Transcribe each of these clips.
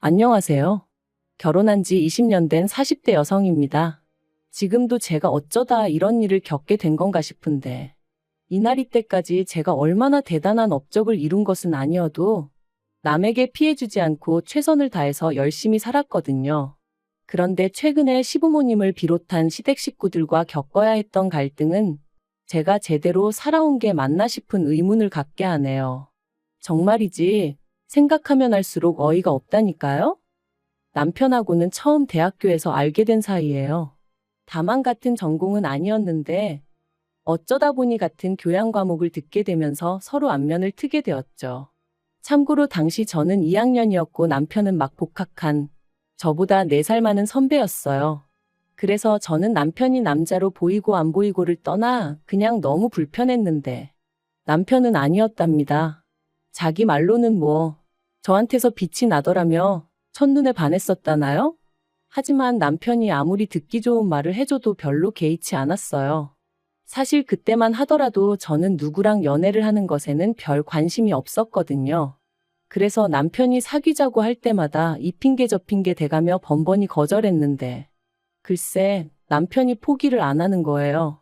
안녕하세요. 결혼한 지 20년 된 40대 여성입니다. 지금도 제가 어쩌다 이런 일을 겪게 된 건가 싶은데, 이날이 때까지 제가 얼마나 대단한 업적을 이룬 것은 아니어도 남에게 피해주지 않고 최선을 다해서 열심히 살았거든요. 그런데 최근에 시부모님을 비롯한 시댁 식구들과 겪어야 했던 갈등은 제가 제대로 살아온 게 맞나 싶은 의문을 갖게 하네요. 정말이지, 생각하면 할수록 어이가 없다니까요? 남편하고는 처음 대학교에서 알게 된 사이예요. 다만 같은 전공은 아니었는데 어쩌다 보니 같은 교양 과목을 듣게 되면서 서로 안면을 트게 되었죠. 참고로 당시 저는 2학년이었고 남편은 막 복학한 저보다 4살 많은 선배였어요. 그래서 저는 남편이 남자로 보이고 안 보이고를 떠나 그냥 너무 불편했는데 남편은 아니었답니다. 자기 말로는 저한테서 빛이 나더라며 첫눈에 반했었다나요? 하지만 남편이 아무리 듣기 좋은 말을 해줘도 별로 개의치 않았어요. 사실 그때만 하더라도 저는 누구랑 연애를 하는 것에는 별 관심이 없었거든요. 그래서 남편이 사귀자고 할 때마다 이 핑계 저 핑계 대가며 번번이 거절했는데, 글쎄, 남편이 포기를 안 하는 거예요.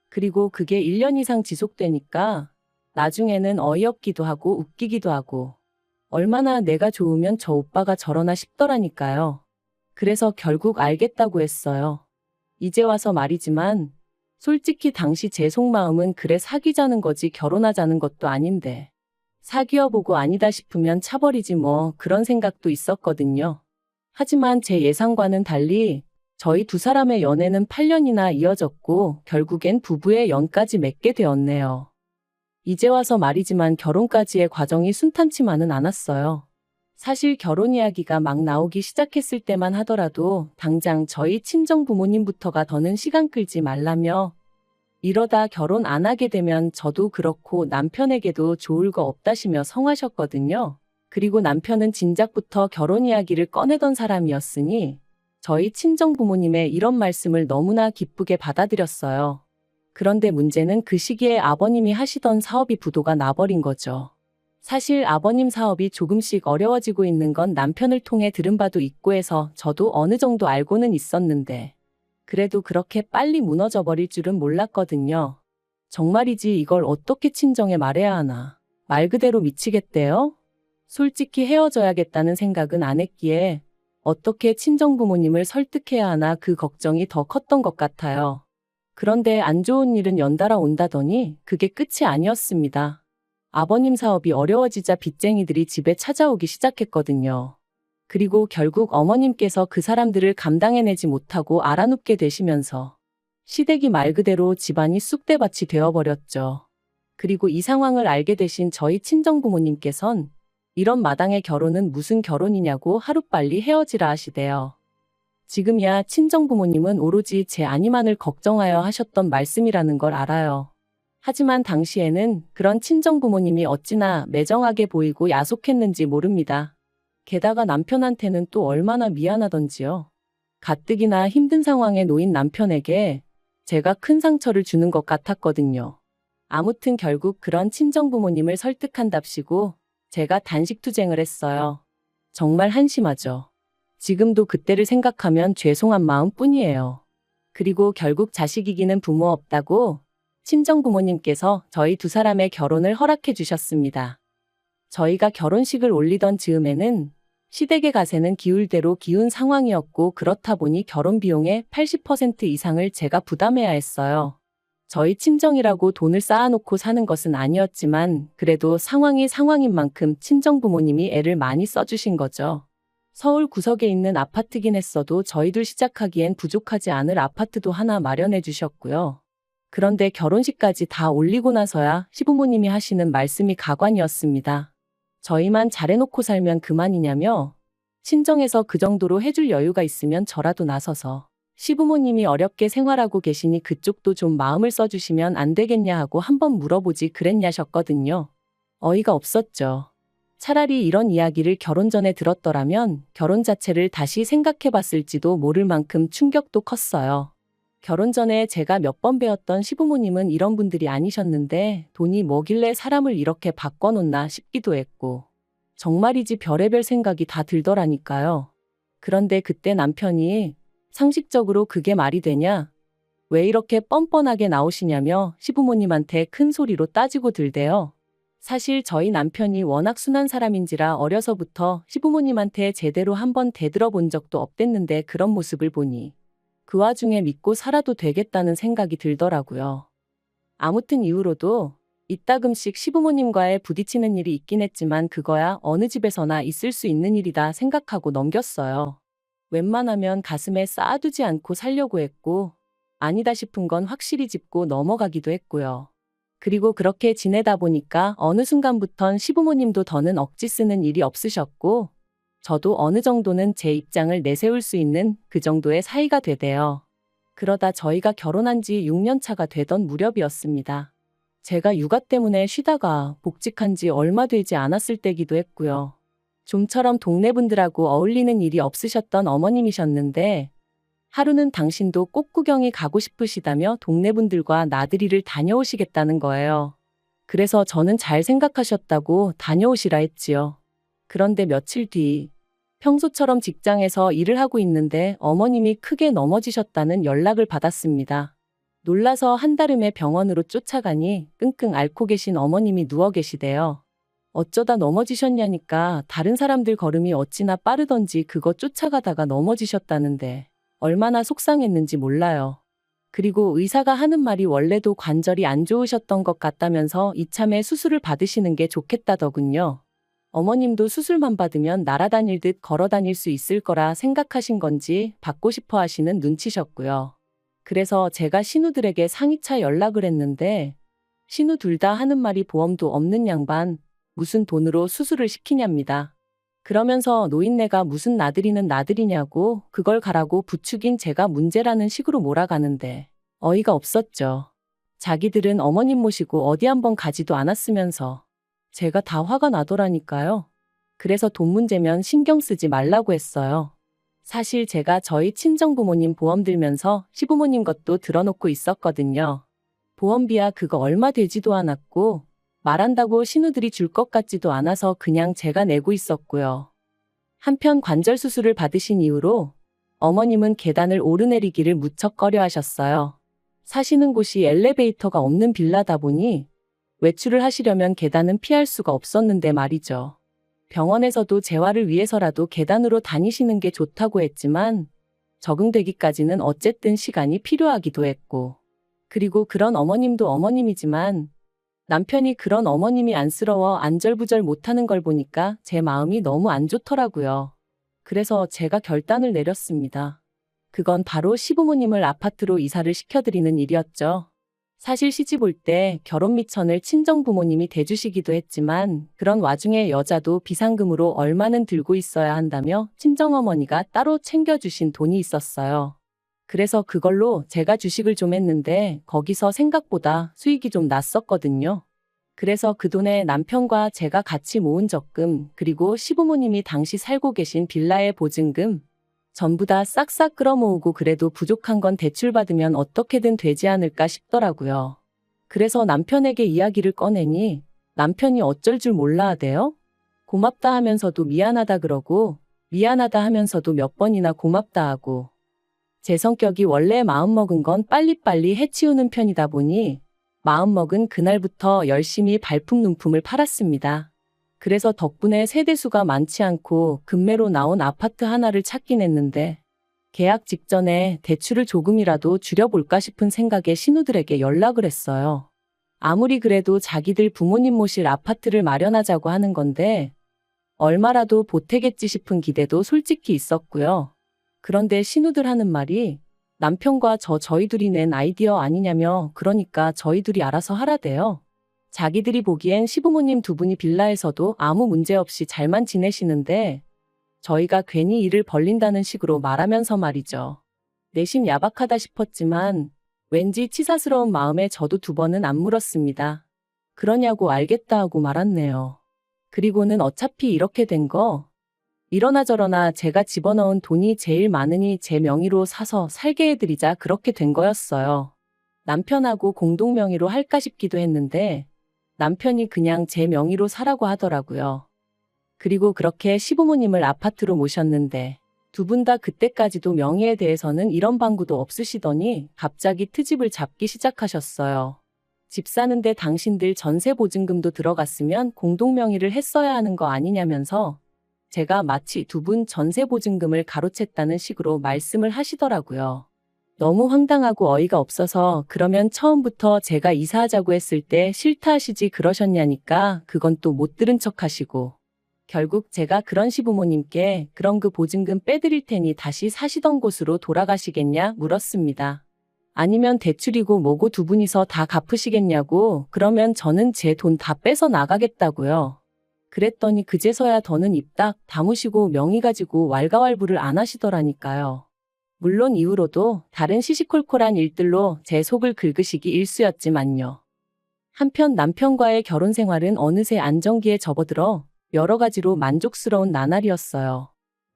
그리고 그게 1년 이상 지속되니까 나중에는 어이없기도 하고 웃기기도 하고, 얼마나 내가 좋으면 저 오빠가 저러나 싶더라니까요. 그래서 결국 알겠다고 했어요. 이제 와서 말이지만 솔직히 당시 제 속마음은 그래 사귀자는 거지 결혼하자는 것도 아닌데 사귀어보고 아니다 싶으면 차버리지 그런 생각도 있었거든요. 하지만 제 예상과는 달리 저희 두 사람의 연애는 8년이나 이어졌고 결국엔 부부의 연까지 맺게 되었네요. 이제 와서 말이지만 결혼까지의 과정이 순탄치만은 않았어요. 사실 결혼 이야기가 막 나오기 시작했을 때만 하더라도 당장 저희 친정 부모님부터가 더는 시간 끌지 말라며 이러다 결혼 안 하게 되면 저도 그렇고 남편에게도 좋을 거 없다시며 성하셨거든요. 그리고 남편은 진작부터 결혼 이야기를 꺼내던 사람이었으니 저희 친정 부모님의 이런 말씀을 너무나 기쁘게 받아들였어요. 그런데 문제는 그 시기에 아버님이 하시던 사업이 부도가 나버린 거죠. 사실 아버님 사업이 조금씩 어려워지고 있는 건 남편을 통해 들은 바도 있고 해서 저도 어느 정도 알고는 있었는데 그래도 그렇게 빨리 무너져 버릴 줄은 몰랐거든요. 정말이지 이걸 어떻게 친정에 말해야 하나. 말 그대로 미치겠대요? 솔직히 헤어져야겠다는 생각은 안 했기에 어떻게 친정 부모님을 설득해야 하나 그 걱정이 더 컸던 것 같아요. 그런데 안 좋은 일은 연달아 온다더니 그게 끝이 아니었습니다. 아버님 사업이 어려워지자 빚쟁이들이 집에 찾아오기 시작했거든요. 그리고 결국 어머님께서 그 사람들을 감당해내지 못하고 알아눕게 되시면서 시댁이 말 그대로 집안이 쑥대밭이 되어버렸죠. 그리고 이 상황을 알게 되신 저희 친정부모님께선 이런 마당의 결혼은 무슨 결혼이냐고 하루빨리 헤어지라 하시대요. 지금이야 친정부모님은 오로지 제 안위만을 걱정하여 하셨던 말씀이라는 걸 알아요. 하지만 당시에는 그런 친정부모님이 어찌나 매정하게 보이고 야속했는지 모릅니다. 게다가 남편한테는 또 얼마나 미안하던지요. 가뜩이나 힘든 상황에 놓인 남편에게 제가 큰 상처를 주는 것 같았거든요. 아무튼 결국 그런 친정부모님을 설득한답시고 제가 단식투쟁을 했어요. 정말 한심하죠. 지금도 그때를 생각하면 죄송한 마음뿐이에요. 그리고 결국 자식 이기는 부모 없다고 친정부모님께서 저희 두 사람의 결혼을 허락해 주셨습니다. 저희가 결혼식을 올리던 즈음에는 시댁의 가세는 기울 대로 기운 상황이었고 그렇다 보니 결혼 비용의 80% 이상을 제가 부담해야 했어요. 저희 친정이라고 돈을 쌓아놓고 사는 것은 아니었지만 그래도 상황이 상황인 만큼 친정부모님이 애를 많이 써주신 거죠. 서울 구석에 있는 아파트긴 했어도 저희들 시작하기엔 부족하지 않을 아파트도 하나 마련해 주셨고요. 그런데 결혼식까지 다 올리고 나서야 시부모님이 하시는 말씀이 가관이었습니다. 저희만 잘해놓고 살면 그만이냐며 친정에서 그 정도로 해줄 여유가 있으면 저라도 나서서 시부모님이 어렵게 생활하고 계시니 그쪽도 좀 마음을 써주시면 안 되겠냐 하고 한번 물어보지 그랬냐셨거든요. 어이가 없었죠. 차라리 이런 이야기를 결혼 전에 들었더라면 결혼 자체를 다시 생각해봤을지도 모를 만큼 충격도 컸어요. 결혼 전에 제가 몇 번 배웠던 시부모님은 이런 분들이 아니셨는데 돈이 뭐길래 사람을 이렇게 바꿔놓나 싶기도 했고 정말이지 별의별 생각이 다 들더라니까요. 그런데 그때 남편이 상식적으로 그게 말이 되냐? 왜 이렇게 뻔뻔하게 나오시냐며 시부모님한테 큰 소리로 따지고 들대요. 사실 저희 남편이 워낙 순한 사람인지라 어려서부터 시부모님한테 제대로 한번 대들어본 적도 없댔는데 그런 모습을 보니 그 와중에 믿고 살아도 되겠다는 생각이 들더라고요. 아무튼 이후로도 이따금씩 시부모님과의 부딪히는 일이 있긴 했지만 그거야 어느 집에서나 있을 수 있는 일이다 생각하고 넘겼어요. 웬만하면 가슴에 쌓아두지 않고 살려고 했고 아니다 싶은 건 확실히 짚고 넘어가기도 했고요. 그리고 그렇게 지내다 보니까 어느 순간부턴 시부모님도 더는 억지 쓰는 일이 없으셨고 저도 어느 정도는 제 입장을 내세울 수 있는 그 정도의 사이가 되대요. 그러다 저희가 결혼한 지 6년 차가 되던 무렵이었습니다. 제가 육아 때문에 쉬다가 복직한 지 얼마 되지 않았을 때기도 했고요. 좀처럼 동네 분들하고 어울리는 일이 없으셨던 어머님이셨는데 하루는 당신도 꽃 구경이 가고 싶으시다며 동네 분들과 나들이를 다녀오시겠다는 거예요. 그래서 저는 잘 생각하셨다고 다녀오시라 했지요. 그런데 며칠 뒤 평소처럼 직장에서 일을 하고 있는데 어머님이 크게 넘어지셨다는 연락을 받았습니다. 놀라서 한달음에 병원으로 쫓아가니 끙끙 앓고 계신 어머님이 누워 계시대요. 어쩌다 넘어지셨냐니까 다른 사람들 걸음이 어찌나 빠르던지 그거 쫓아가다가 넘어지셨다는데 얼마나 속상했는지 몰라요. 그리고 의사가 하는 말이 원래도 관절이 안 좋으셨던 것 같다면서 이참에 수술을 받으시는 게 좋겠다더군요. 어머님도 수술만 받으면 날아다닐 듯 걸어다닐 수 있을 거라 생각하신 건지 받고 싶어 하시는 눈치셨고요. 그래서 제가 신우들에게 상의차 연락을 했는데 신우 둘 다 하는 말이 보험도 없는 양반 무슨 돈으로 수술을 시키냐입니다. 그러면서 노인네가 무슨 나들이는 나들이냐고 그걸 가라고 부추긴 제가 문제라는 식으로 몰아가는데 어이가 없었죠. 자기들은 어머님 모시고 어디 한번 가지도 않았으면서 제가 다 화가 나더라니까요. 그래서 돈 문제면 신경 쓰지 말라고 했어요. 사실 제가 저희 친정부모님 보험 들면서 시부모님 것도 들어놓고 있었거든요. 보험비야 그거 얼마 되지도 않았고 말한다고 신우들이 줄 것 같지도 않아서 그냥 제가 내고 있었고요. 한편 관절 수술을 받으신 이후로 어머님은 계단을 오르내리기를 무척 꺼려 하셨어요. 사시는 곳이 엘리베이터가 없는 빌라다 보니 외출을 하시려면 계단은 피할 수가 없었는데 말이죠. 병원에서도 재활을 위해서라도 계단으로 다니시는 게 좋다고 했지만 적응되기까지는 어쨌든 시간이 필요하기도 했고 그리고 그런 어머님도 어머님이지만 남편이 그런 어머님이 안쓰러워 안절부절 못하는 걸 보니까 제 마음이 너무 안 좋더라고요. 그래서 제가 결단을 내렸습니다. 그건 바로 시부모님을 아파트로 이사를 시켜드리는 일이었죠. 사실 시집 올 때 결혼 미천을 친정부모님이 대주시기도 했지만 그런 와중에 여자도 비상금으로 얼마는 들고 있어야 한다며 친정어머니가 따로 챙겨주신 돈이 있었어요. 그래서 그걸로 제가 주식을 좀 했는데 거기서 생각보다 수익이 좀 났었거든요. 그래서 그 돈에 남편과 제가 같이 모은 적금 그리고 시부모님이 당시 살고 계신 빌라의 보증금 전부 다 싹싹 끌어모으고 그래도 부족한 건 대출받으면 어떻게든 되지 않을까 싶더라고요. 그래서 남편에게 이야기를 꺼내니 남편이 어쩔 줄 몰라 하대요. 고맙다 하면서도 미안하다 그러고 미안하다 하면서도 몇 번이나 고맙다 하고 제 성격이 원래 마음먹은 건 빨리빨리 해치우는 편이다 보니 마음먹은 그날부터 열심히 발품눈품을 팔았습니다. 그래서 덕분에 세대수가 많지 않고 급매로 나온 아파트 하나를 찾긴 했는데 계약 직전에 대출을 조금이라도 줄여볼까 싶은 생각에 신우들에게 연락을 했어요. 아무리 그래도 자기들 부모님 모실 아파트를 마련하자고 하는 건데 얼마라도 보태겠지 싶은 기대도 솔직히 있었고요. 그런데 신우들 하는 말이 남편과 저희 둘이 낸 아이디어 아니냐며 그러니까 저희 둘이 알아서 하라대요. 자기들이 보기엔 시부모님 두 분이 빌라에서도 아무 문제 없이 잘만 지내시는데 저희가 괜히 일을 벌린다는 식으로 말하면서 말이죠. 내심 야박하다 싶었지만 왠지 치사스러운 마음에 저도 두 번은 안 물었습니다. 그러냐고 알겠다 하고 말았네요. 그리고는 어차피 이렇게 된 거 이러나 저러나 제가 집어넣은 돈이 제일 많으니 제 명의로 사서 살게 해드리자 그렇게 된 거였어요. 남편하고 공동 명의로 할까 싶기도 했는데 남편이 그냥 제 명의로 사라고 하더라고요. 그리고 그렇게 시부모님을 아파트로 모셨는데 두 분 다 그때까지도 명의에 대해서는 이런 방구도 없으시더니 갑자기 트집을 잡기 시작하셨어요. 집 사는데 당신들 전세 보증금도 들어갔으면 공동 명의를 했어야 하는 거 아니냐면서 제가 마치 두 분 전세 보증금을 가로챘다는 식으로 말씀을 하시더라고요. 너무 황당하고 어이가 없어서 그러면 처음부터 제가 이사하자고 했을 때 싫다 하시지 그러셨냐니까 그건 또 못 들은 척 하시고 결국 제가 그런 시부모님께 그럼 그 보증금 빼드릴 테니 다시 사시던 곳으로 돌아가시겠냐 물었습니다. 아니면 대출이고 뭐고 두 분이서 다 갚으시겠냐고 그러면 저는 제 돈 다 빼서 나가겠다고요. 그랬더니 그제서야 더는 입 딱 다무시고 명의 가지고 왈가왈부를 안 하시더라니까요. 물론 이후로도 다른 시시콜콜한 일들로 제 속을 긁으시기 일쑤였지만요. 한편 남편과의 결혼 생활은 어느새 안정기에 접어들어 여러 가지로 만족스러운 나날이었어요.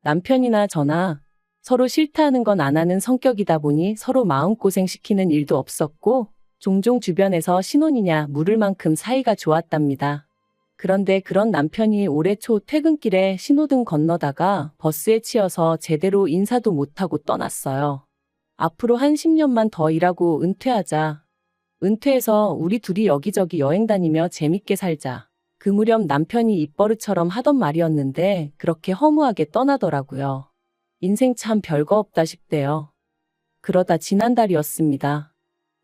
남편이나 저나 서로 싫다하는 건 안 하는 성격이다 보니 서로 마음고생시키는 일도 없었고 종종 주변에서 신혼이냐 물을 만큼 사이가 좋았답니다. 그런데 그런 남편이 올해 초 퇴근길에 신호등 건너다가 버스에 치여서 제대로 인사도 못하고 떠났어요. 앞으로 한 10년만 더 일하고 은퇴하자. 은퇴해서 우리 둘이 여기저기 여행 다니며 재밌게 살자. 그 무렵 남편이 입버릇처럼 하던 말이었는데 그렇게 허무하게 떠나더라고요. 인생 참 별거 없다 싶대요. 그러다 지난달이었습니다.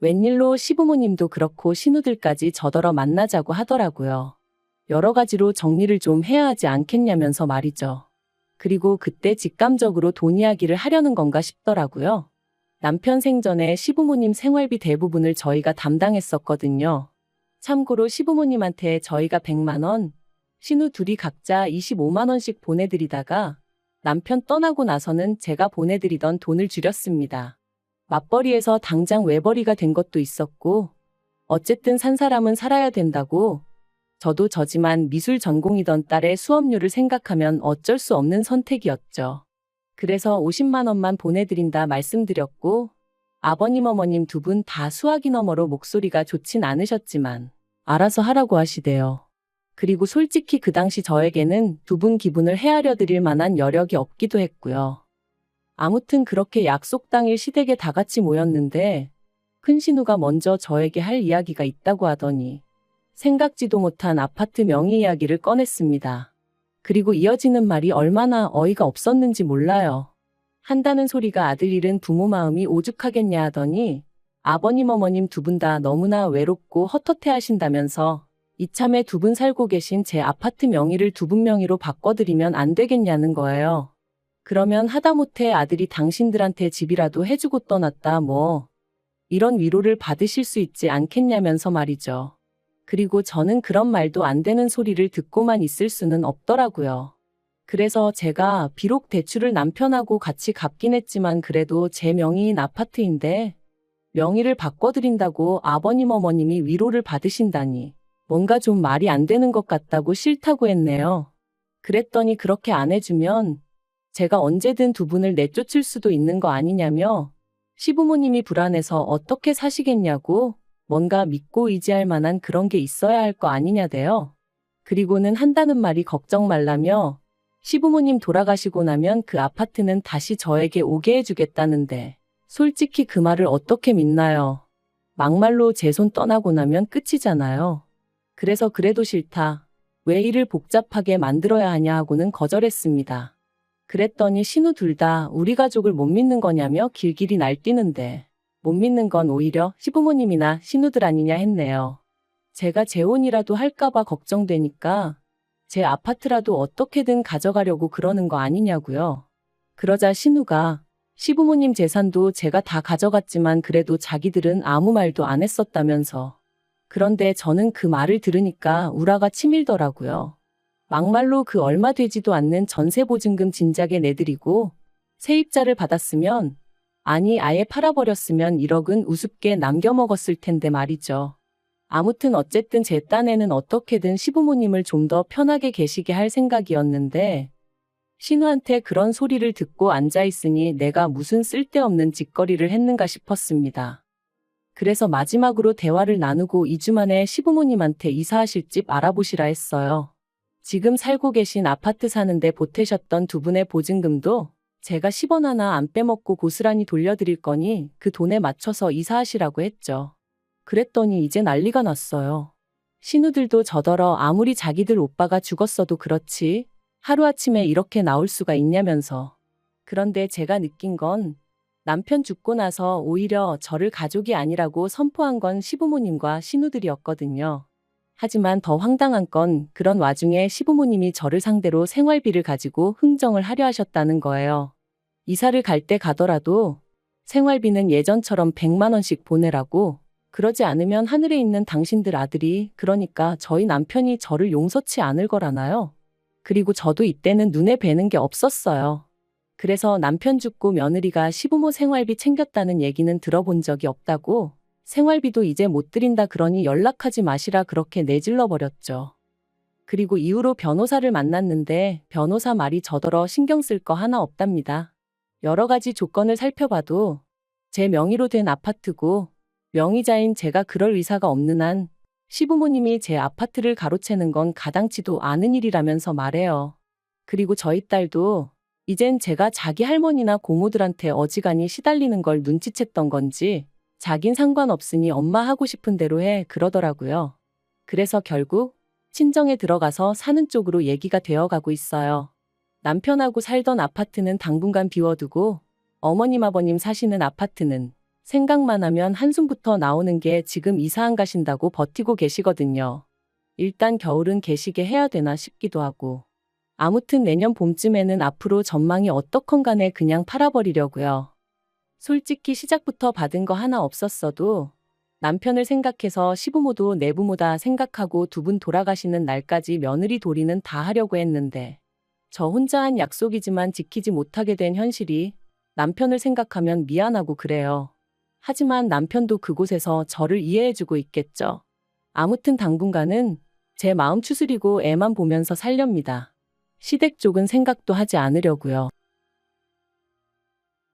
웬일로 시부모님도 그렇고 신우들까지 저더러 만나자고 하더라고요. 여러 가지로 정리를 좀 해야 하지 않겠냐면서 말이죠. 그리고 그때 직감적으로 돈 이야기를 하려는 건가 싶더라고요. 남편 생전에 시부모님 생활비 대부분을 저희가 담당했었거든요. 참고로 시부모님한테 저희가 100만 원, 신우 둘이 각자 25만 원씩 보내드리다가 남편 떠나고 나서는 제가 보내드리던 돈을 줄였습니다. 맞벌이에서 당장 외벌이가 된 것도 있었고 어쨌든 산 사람은 살아야 된다고 저도 저지만 미술 전공이던 딸의 수업료를 생각하면 어쩔 수 없는 선택이었죠. 그래서 50만 원만 보내드린다 말씀드렸고 아버님 어머님 두 분 다 수학이 너머로 목소리가 좋진 않으셨지만 알아서 하라고 하시대요. 그리고 솔직히 그 당시 저에게는 두 분 기분을 헤아려 드릴 만한 여력이 없기도 했고요. 아무튼 그렇게 약속 당일 시댁에 다 같이 모였는데 큰 신우가 먼저 저에게 할 이야기가 있다고 하더니 생각지도 못한 아파트 명의 이야기를 꺼냈습니다. 그리고 이어지는 말이 얼마나 어이가 없었는지 몰라요. 한다는 소리가 아들 잃은 부모 마음이 오죽하겠냐 하더니 아버님 어머님 두 분 다 너무나 외롭고 헛헛해 하신다면서 이참에 두 분 살고 계신 제 아파트 명의를 두 분 명의로 바꿔드리면 안 되겠냐는 거예요. 그러면 하다못해 아들이 당신들한테 집이라도 해주고 떠났다 뭐 이런 위로를 받으실 수 있지 않겠냐면서 말이죠. 그리고 저는 그런 말도 안 되는 소리를 듣고만 있을 수는 없더라고요. 그래서 제가 비록 대출을 남편하고 같이 갚긴 했지만 그래도 제 명의인 아파트인데 명의를 바꿔드린다고 아버님 어머님이 위로를 받으신다니 뭔가 좀 말이 안 되는 것 같다고 싫다고 했네요. 그랬더니 그렇게 안 해주면 제가 언제든 두 분을 내쫓을 수도 있는 거 아니냐며 시부모님이 불안해서 어떻게 사시겠냐고 뭔가 믿고 의지할 만한 그런 게 있어야 할 거 아니냐대요. 그리고는 한다는 말이 걱정 말라며 시부모님 돌아가시고 나면 그 아파트는 다시 저에게 오게 해주겠다는데 솔직히 그 말을 어떻게 믿나요? 막말로 제 손 떠나고 나면 끝이잖아요. 그래서 그래도 싫다. 왜 일을 복잡하게 만들어야 하냐 하고는 거절했습니다. 그랬더니 신우 둘 다 우리 가족을 못 믿는 거냐며 길길이 날뛰는데 못 믿는 건 오히려 시부모님이나 신우들 아니냐 했네요. 제가 재혼이라도 할까봐 걱정되니까 제 아파트라도 어떻게든 가져가려고 그러는 거 아니냐고요. 그러자 신우가 시부모님 재산도 제가 다 가져갔지만 그래도 자기들은 아무 말도 안 했었다면서. 그런데 저는 그 말을 들으니까 우라가 치밀더라고요. 막말로 그 얼마 되지도 않는 전세보증금 진작에 내드리고 세입자를 받았으면 아니 아예 팔아버렸으면 1억은 우습게 남겨먹었을 텐데 말이죠. 아무튼 어쨌든 제 딴에는 어떻게든 시부모님을 좀 더 편하게 계시게 할 생각이었는데 신우한테 그런 소리를 듣고 앉아있으니 내가 무슨 쓸데없는 짓거리를 했는가 싶었습니다. 그래서 마지막으로 대화를 나누고 2주 만에 시부모님한테 이사하실 집 알아보시라 했어요. 지금 살고 계신 아파트 사는데 보태셨던 두 분의 보증금도 제가 10원 하나 안 빼먹고 고스란히 돌려드릴 거니 그 돈에 맞춰서 이사하시라고 했죠. 그랬더니 이제 난리가 났어요. 신우들도 저더러 아무리 자기들 오빠가 죽었어도 그렇지 하루아침에 이렇게 나올 수가 있냐면서. 그런데 제가 느낀 건 남편 죽고 나서 오히려 저를 가족이 아니라고 선포한 건 시부모님과 신우들이었거든요. 하지만 더 황당한 건 그런 와중에 시부모님이 저를 상대로 생활비를 가지고 흥정을 하려 하셨다는 거예요. 이사를 갈 때 가더라도 생활비는 예전처럼 100만 원씩 보내라고, 그러지 않으면 하늘에 있는 당신들 아들이, 그러니까 저희 남편이 저를 용서치 않을 거라나요? 그리고 저도 이때는 눈에 뵈는 게 없었어요. 그래서 남편 죽고 며느리가 시부모 생활비 챙겼다는 얘기는 들어본 적이 없다고, 생활비도 이제 못 드린다 그러니 연락하지 마시라 그렇게 내질러 버렸죠. 그리고 이후로 변호사를 만났는데 변호사 말이 저더러 신경 쓸 거 하나 없답니다. 여러 가지 조건을 살펴봐도 제 명의로 된 아파트고 명의자인 제가 그럴 의사가 없는 한 시부모님이 제 아파트를 가로채는 건 가당치도 않은 일이라면서 말해요. 그리고 저희 딸도 이젠 제가 자기 할머니나 고모들한테 어지간히 시달리는 걸 눈치챘던 건지 자긴 상관없으니 엄마 하고 싶은 대로 해 그러더라고요. 그래서 결국 친정에 들어가서 사는 쪽으로 얘기가 되어가고 있어요. 남편하고 살던 아파트는 당분간 비워두고 어머님 아버님 사시는 아파트는 생각만 하면 한숨부터 나오는 게 지금 이사 안 가신다고 버티고 계시거든요. 일단 겨울은 계시게 해야 되나 싶기도 하고. 아무튼 내년 봄쯤에는 앞으로 전망이 어떻건 간에 그냥 팔아버리려고요. 솔직히 시작부터 받은 거 하나 없었어도 남편을 생각해서 시부모도 내부모다 생각하고 두 분 돌아가시는 날까지 며느리 도리는 다 하려고 했는데 저 혼자 한 약속이지만 지키지 못하게 된 현실이 남편을 생각하면 미안하고 그래요. 하지만 남편도 그곳에서 저를 이해해주고 있겠죠. 아무튼 당분간은 제 마음 추스리고 애만 보면서 살렵니다. 시댁 쪽은 생각도 하지 않으려고요.